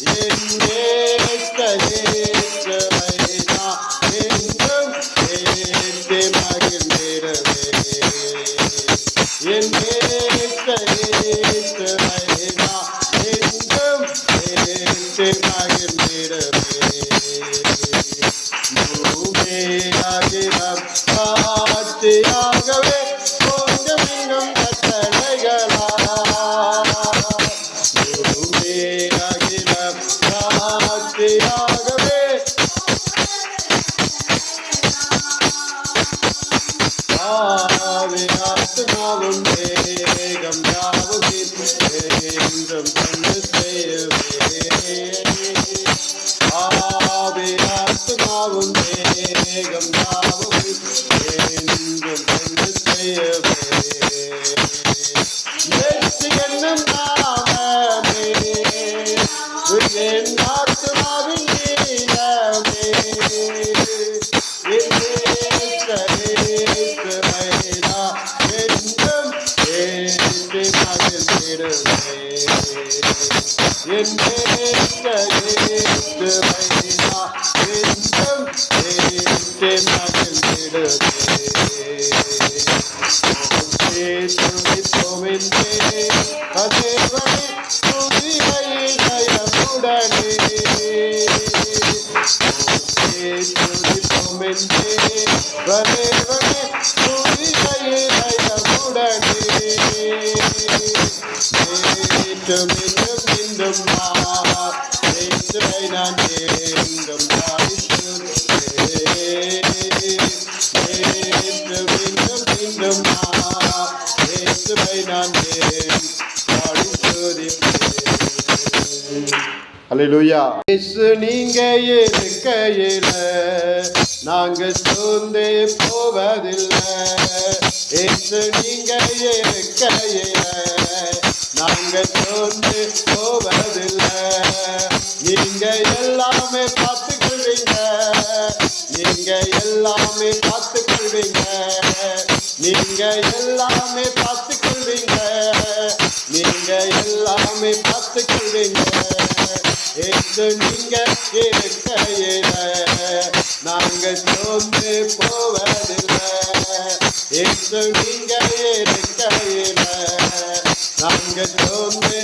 என் நேச இயேசுவை நான் என்றும் ஏற்றி மகிழ்ந்திடுவே. என் நேச இயேசுவை நான் என்றும் ஏற்றி மகிழ்ந்திடுவே. பூமியாகிலும் காட்சியாகவே கொஞ்சம் இன்னும் கட்டளைகளா. பூமியாகிலும் காட்சியாகவே ஆவியாத்மாவும் தேகம் யாவும் என்றும் கண்டு செய்யவே. ஆவியாத்மாவும் தேகம் யாவும் என்றும் கண்டு செய்யவே. வெற்றி என்னும் நாமமே என் ஆத்மாவின் நீளமே. என் என்றும் ஏற்றி மகிழ்ந்திடுவே. என் என்றும் ஏற்றி மகிழ்ந்திடுவே. துதிப்போம் என்றே அதேவனே துதியை நயமுடனே. துதிப்போம் என்றே அதேவனே துதியை நயமுடனே. மீண்டும் மீண்டும் மீண்டும் நான் மீண்டும் அல்லேலூயா. இயேசு நீங்க இருக்கையில நாங்க சோர்ந்தே போவதில்லை. இயேசு நீங்க இருக்கையில நாங்க சோர்ந்து போவதில்லை. நீங்க எல்லாமே பார்த்துக்குவீங்க. நீங்க எல்லாமே பார்த்துக்குவீங்க. நீங்க எல்லாமே பார்த்துக்குவீங்க. நீங்க எல்லாமே பார்த்துக்குவீங்க. ஏசு நீங்க இருக்கையில நாங்க சோர்ந்து போவதில்லை. ஏசு நீங்க இருக்கையில நாங்க சோர்ந்து